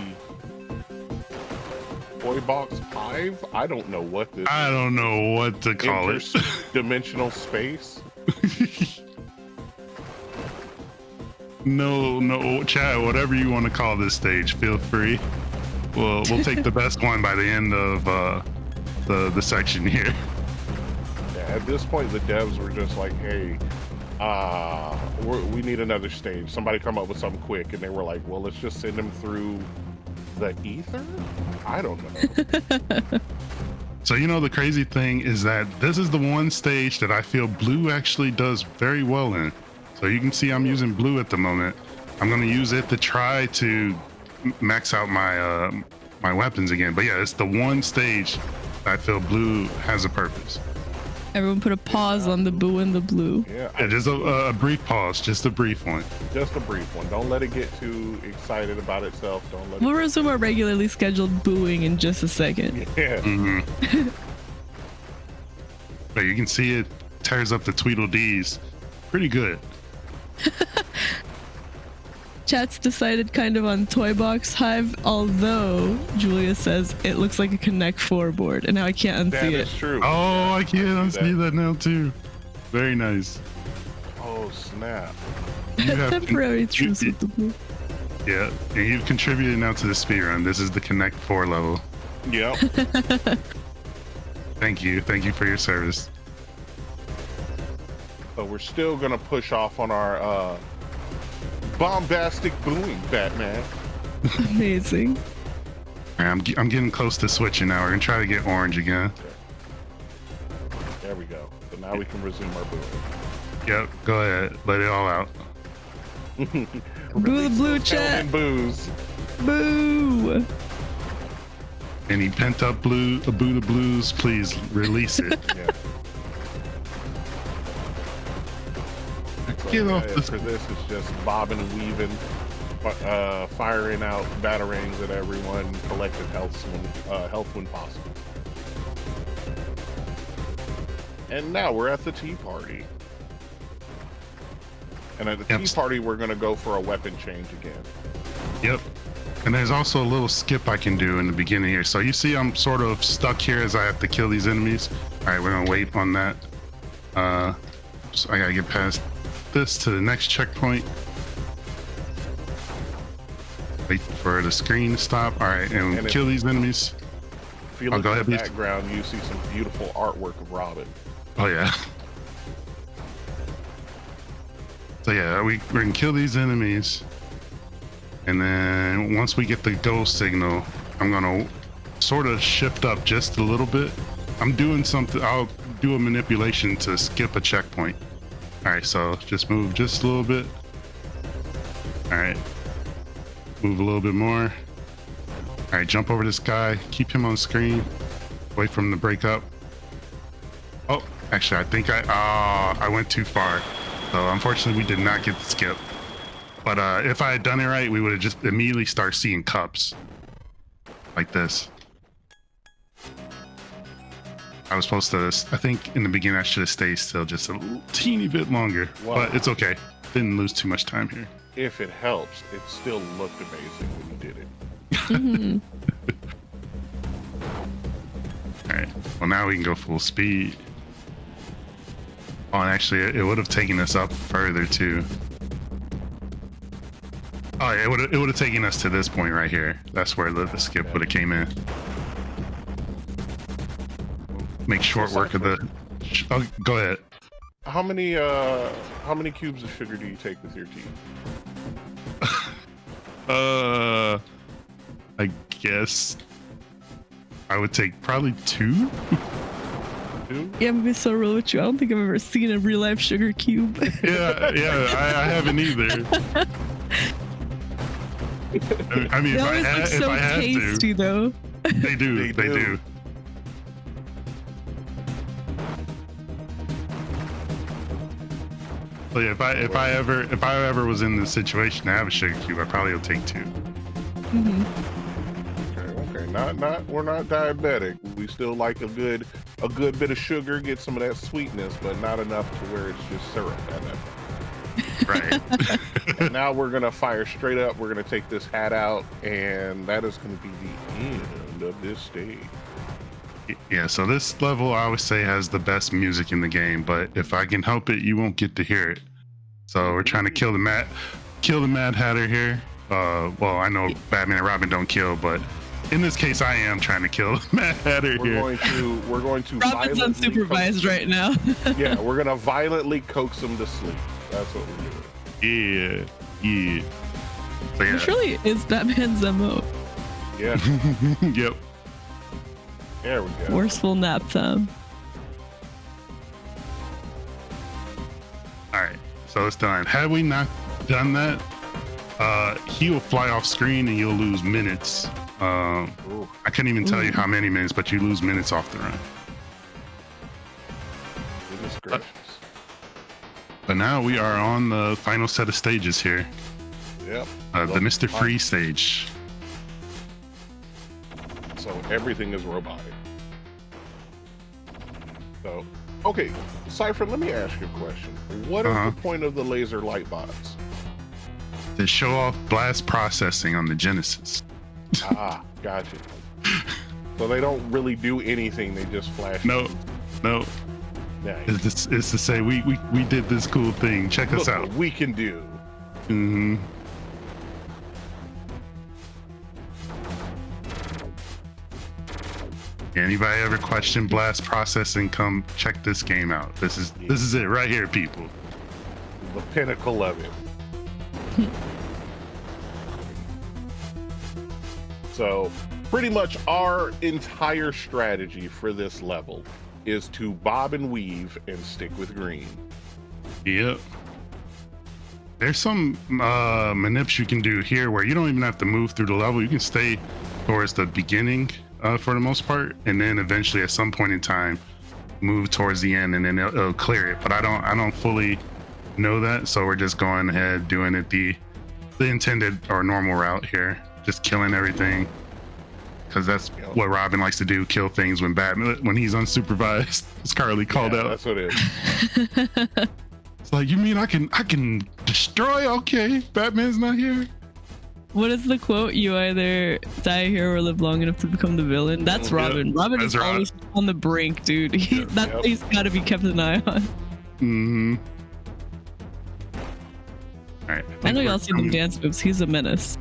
B: Toy Box Hive. I don't know what this
A: I don't know what to call it.
B: interdimensional space.
A: No, Chad, whatever you want to call this stage, feel free. We'll take the best one by the end of the section here.
B: Yeah, at this point, the devs were just like, "Hey, we need another stage. Somebody come up with something quick." And they were like, "Well, let's just send them through the ether." I don't know.
A: So the crazy thing is that this is the one stage that I feel blue actually does very well in. So you can see I'm using blue at the moment. I'm gonna use it to try to max out my my weapons again. But yeah, it's the one stage that I feel blue has a purpose.
C: everyone put a pause on the boo and the blue.
B: Yeah,
A: Yeah, just a brief pause, just a brief one.
B: just a brief one. Don't let it get too excited about itself. Don't let
C: We'll resume our regularly scheduled booing in just a second.
B: it. Yeah.
A: Mm-hmm. But you can see it tears up the Tweedledees pretty good.
C: Chat's decided kind of on Toy Box Hive, although Julia says it looks like a Connect 4 board, and now I can't
B: That
C: unsee it.
B: is true.
A: Oh, I can't
B: see
A: unsee that now too. Very nice.
B: Oh snap!
A: You have
C: Temporary truce with the blue.
A: Yeah, and you've contributed now to the speedrun. This is the Connect 4 level.
B: Yep.
A: Thank you for your service.
B: But we're still gonna push off on our bombastic booing, Batman.
C: Amazing.
A: All right, I'm getting close to switching now. We're gonna try to get orange again.
B: There we go. So now we can resume our booing.
A: Yep, go ahead, let it all out.
C: Boo the blue chat.
B: And booze.
C: Boo.
A: Any pent up boo the blues, please release it.
B: Yeah.
A: Get off
B: Yeah,
A: this.
B: for this, it's just bobbing and weaving, firing out batarangs at everyone, collecting health when possible. And now we're at the tea party. And at the
A: Yep.
B: tea party, we're going to go for a weapon change again.
A: Yep. And there's also a little skip I can do in the beginning here. So you see I'm sort of stuck here as I have to kill these enemies. All right, we're gonna wait on that. So I gotta get past this to the next checkpoint. Wait for the screen to stop. All right, and
B: And
A: kill these enemies.
B: If you
A: Oh,
B: look
A: go
B: at
A: ahead,
B: the
A: please.
B: background, you see some beautiful artwork of Robin.
A: Oh yeah. So yeah, we can kill these enemies. And then once we get the go signal, I'm gonna sort of shift up just a little bit. I'm doing something, I'll do a manipulation to skip a checkpoint. All right, so just move just a little bit. All right, move a little bit more. All right, jump over this guy, keep him on screen, wait for him to break up. Oh, actually, I think I went too far. So unfortunately, we did not get the skip. But if I had done it right, we would have just immediately start seeing cups like this. I was supposed to, I think in the beginning I should have stayed still just a little teeny bit longer,
B: Wow.
A: but it's okay. Didn't lose too much time here.
B: If it helps, it still looked amazing when you did it.
C: Mhm.
A: All Well, now we can go full speed. Oh, and actually, it would have taken us up further too. Oh, yeah, it would have taken us to this point right here. That's where the skip would have came in. Make short work of the. Oh, go ahead.
B: How many cubes of sugar do you take with your tea?
A: I guess I would take probably 2.
B: 2?
C: Yeah, I'm gonna be so real with you. I don't think I've ever seen a real life sugar cube.
A: Yeah, I haven't either. I mean,
C: They
A: if I
C: always
A: had,
C: look
A: if
C: so
A: I had
C: tasty,
A: to,
C: though.
A: they do.
B: They do.
A: So yeah, if I ever was in the situation to have a sugar cube, I probably would take 2.
B: Okay. Not we're not diabetic. We still like a good bit of sugar, get some of that sweetness, but not enough to where it's just syrup at that point.
A: Right.
B: And now we're gonna fire straight up. We're gonna take this hat out, and that is gonna be the end of this stage.
A: Yeah, so this level I always say has the best music in the game, but if I can help it, you won't get to hear it. So we're trying to kill the Mad Hatter here. Well, I know Batman and Robin don't kill, but in this case, I am trying to kill the Mad Hatter here.
B: We're going to
C: Robin's unsupervised right now.
B: Yeah, we're gonna violently coax him to sleep. That's what we're doing.
A: Yeah. So yeah.
C: Which really is Batman's MO.
B: Yeah.
A: Yep.
B: There we go.
C: Forceful nap time.
A: All right, so it's done. Had we not done that, he will fly off screen and you'll lose minutes. I couldn't even tell you how many minutes, but you lose minutes off the run.
B: Goodness gracious.
A: But now we are on the final set of stages here.
B: Yep.
A: The Mr. Freeze stage.
B: So everything is robotic. So, okay, Cypher, let me ask you a question. What is the point of the laser light bots?
A: To show off blast processing on the Genesis.
B: Ah, gotcha. So they don't really do anything, they just flash.
A: No.
B: Nice.
A: It's to say we did this cool thing. Check us
B: Look
A: out.
B: what we can do.
A: Mm-hmm. Anybody ever question blast processing? Come check this game out. This is it right here, people.
B: The pinnacle of it. So pretty much our entire strategy for this level is to bob and weave and stick with green.
A: Yep. There's some manips you can do here where you don't even have to move through the level. You can stay towards the beginning for the most part, and then eventually at some point in time move towards the end, and then it'll clear it. But I don't fully know that, so we're just going ahead doing it the intended or normal route here, just killing everything, because that's what Robin likes to do, kill things when when he's unsupervised. It's Carly called out.
B: That's what it is.
A: It's like, you mean I can destroy? Okay, Batman's not here.
C: What is the quote? You either die here or live long enough to become the villain. That's Robin. Robin is always on the brink, dude. He's got to be kept an eye on.
A: Mm-hmm. All right.
C: I know y'all see them dance moves. He's a menace.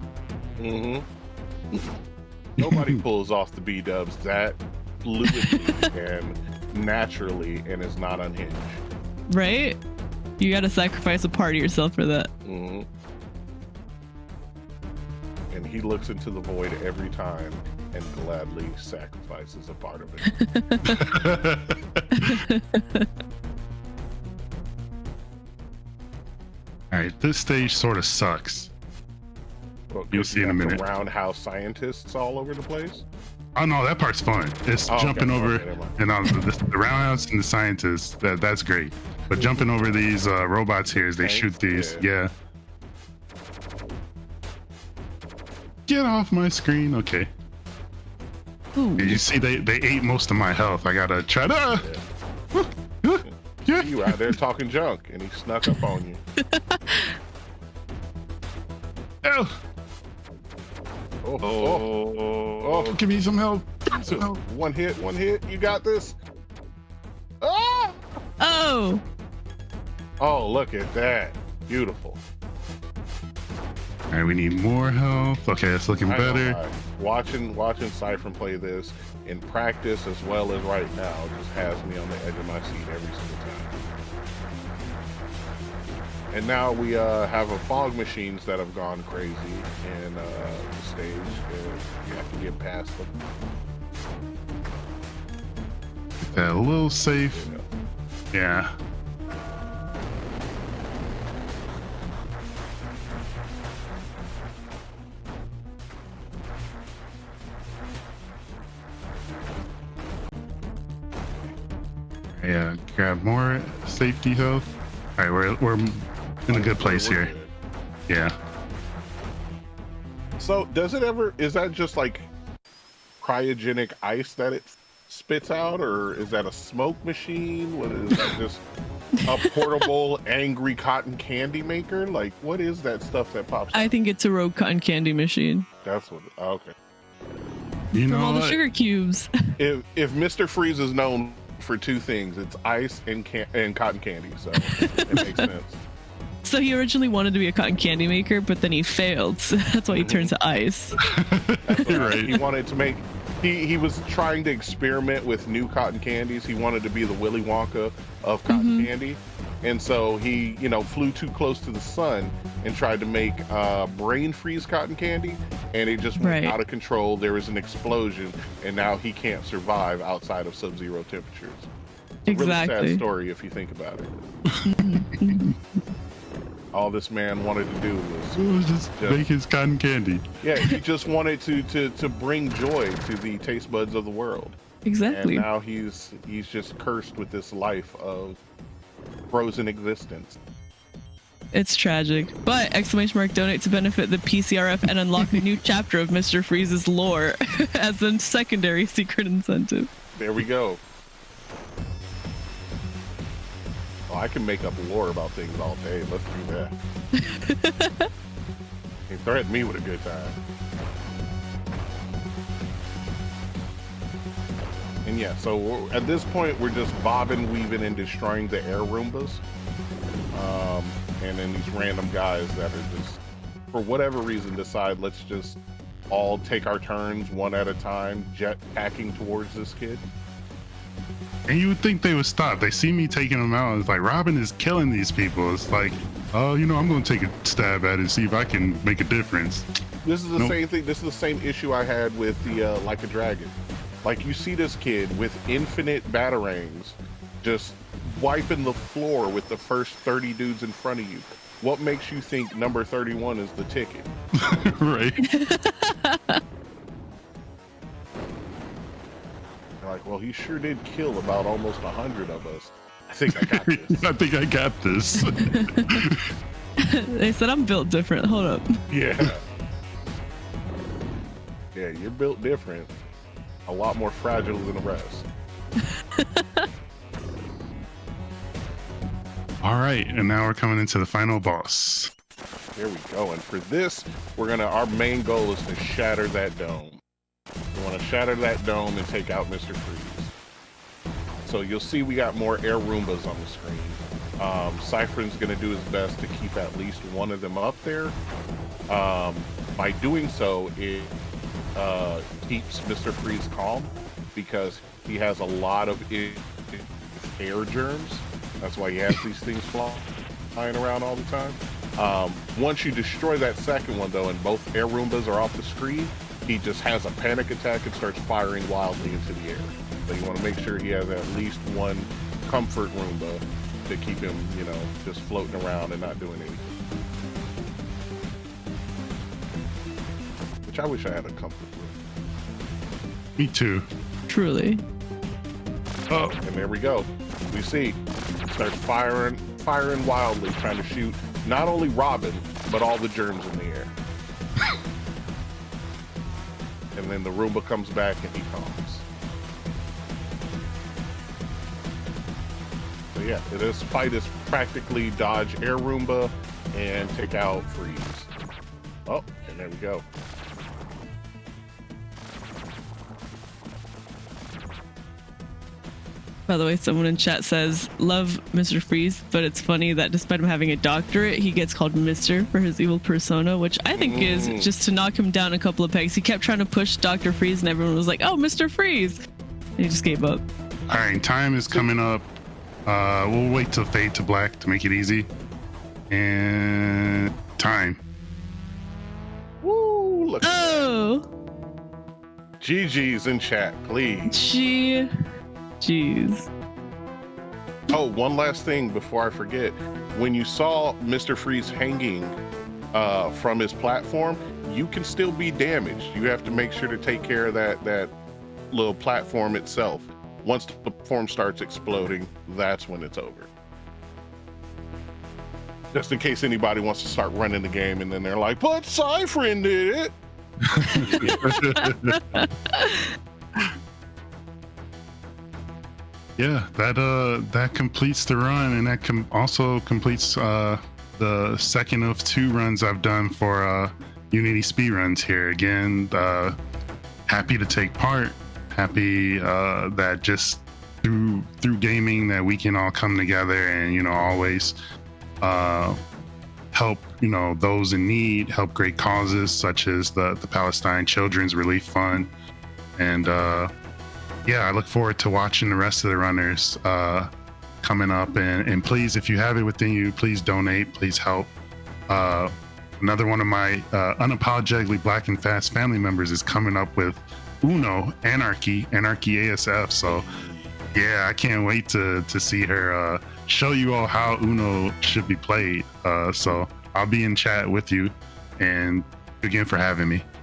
B: Mm-hmm. Nobody pulls off the B-dubs that fluidly and naturally, and is not unhinged.
C: Right? You got to sacrifice a part of yourself for that.
B: Mm-hmm. And he looks into the void every time and gladly sacrifices a part of it.
A: All right, this stage sort of sucks.
B: Well,
A: you'll see in a minute.
B: Roundhouse scientists all over the place.
A: Oh no, that part's fun. It's jumping over and the roundhouse and the scientists. That's great. But jumping over these robots here as they shoot these, yeah. Get off my screen, okay.
C: Ooh.
A: You see, they ate most of my health. I gotta try to.
B: You out there talking junk, and he snuck up on you.
A: Oh.
B: Oh.
A: Give me some help. Some help.
B: One hit. You got this. Ah!
C: Oh,
B: Oh, look at that. Beautiful.
A: All right, we need more health. Okay, that's looking
B: I know,
A: better.
B: right? Watching Cypherin play this in practice as well as right now just has me on the edge of my seat every single time. And now we have a fog machines that have gone crazy in the stage. You have to get past them.
A: Get that a little safe.
B: You know.
A: Yeah. Yeah, grab more safety health. All right, we're in a good place
B: We're
A: here.
B: good.
A: Yeah.
B: So is that just like cryogenic ice that it spits out, or is that a smoke machine? What is that, just a portable angry cotton candy maker? Like, what is that stuff that pops
C: I
B: out?
C: think it's a rogue cotton candy machine
B: That's what, okay.
A: You
C: from
A: know
C: all the
A: what?
C: sugar cubes.
B: If Mr. Freeze is known for two things, it's ice and cotton candy, so it makes sense.
C: So he originally wanted to be a cotton candy maker, but then he failed. So that's why he turned to ice.
B: That's what
A: Right.
B: he wanted to make. He was trying to experiment with new cotton candies. He wanted to be the Willy Wonka of cotton candy, and so he, flew too close to the sun and tried to make brain freeze cotton candy, and it just went
C: Right.
B: out of control. There was an explosion, and now he can't survive outside of sub-zero temperatures. It's a really sad
C: Exactly.
B: story if you think about it. All this man wanted to do was
A: It was just make his cotton candy.
B: yeah, he just wanted to bring joy to the taste buds of the world.
C: Exactly.
B: And now he's just cursed with this life of frozen existence.
C: It's tragic. But !donate to benefit the PCRF and unlock a new chapter of Mr. Freeze's lore as a secondary secret incentive.
B: There we go. Oh, I can make up lore about things all day. Let's do that. He threatened me with a good time. And yeah, so at this point, we're just bobbing, weaving, and destroying the air Roombas. And then these random guys that are just, for whatever reason, decide let's just all take our turns one at a time, jet packing towards this kid.
A: And you would think they would stop. They see me taking them out. It's like, Robin is killing these people. It's like, oh, I'm going to take a stab at it and see if I can make a difference.
B: This is the
A: Nope.
B: same thing. This is the same issue I had with the Like a Dragon. Like, you see this kid with infinite batarangs just wiping the floor with the first 30 dudes in front of you. What makes you think number 31 is the ticket?
A: Right.
B: You're like, well, he sure did kill about almost 100 of us. I think I got this.
A: I think I got this.
C: They said I'm built different. Hold up.
B: Yeah. Yeah, you're built different. A lot more fragile than the rest.
A: All right, and now we're coming into the final boss.
B: Here we go. And for this, our main goal is to shatter that dome. We want to shatter that dome and take out Mr. Freeze. So you'll see we got more air Roombas on the screen. Cypherin's going to do his best to keep at least one of them up there. By doing so, it keeps Mr. Freeze calm because he has a lot of air germs. That's why he has these things flying around all the time. Once you destroy that second one, though, and both air Roombas are off the screen, he just has a panic attack and starts firing wildly into the air. So you want to make sure he has at least one comfort Roomba to keep him, just floating around and not doing anything. Which I wish I had a comfort room.
A: Me too.
C: Truly.
A: Oh,
B: And there we go. We see, starts firing wildly, trying to shoot not only Robin, but all the germs in the air. And then the Roomba comes back and he calms. So yeah, this fight is practically dodge air Roomba and take out Freeze. Oh, and there we go.
C: By the way, someone in chat says, love Mr. Freeze, but it's funny that despite him having a doctorate, he gets called Mr. for his evil persona, which I think is just to knock him down a couple of pegs. He kept trying to push Dr. Freeze and everyone was like, oh, Mr. Freeze. And he just gave up.
A: All right, time is coming up. We'll wait till fade to black to make it easy. And time.
B: Woo! Look at
C: Oh!
B: that. GG's in chat, please.
C: Jeez.
B: Oh, one last thing before I forget. When you saw Mr. Freeze hanging from his platform, you can still be damaged. You have to make sure to take care of that little platform itself. Once the platform starts exploding, that's when it's over. Just in case anybody wants to start running the game and then they're like, but Cypherin did it.
A: Yeah, that completes the run, and that also completes the second of 2 runs I've done for UnitySpeedruns here. Again, happy to take part. Happy that just through gaming that we can all come together and always help those in need, help great causes such as the Palestine Children's Relief Fund, and yeah, I look forward to watching the rest of the runners coming up. And please, if you have it within you, please donate, please help. Another one of my unapologetically Black and Fast family members is coming up with Uno Anarchy ASF. So yeah, I can't wait to see her show you all how Uno should be played. So I'll be in chat with you, and again for having me.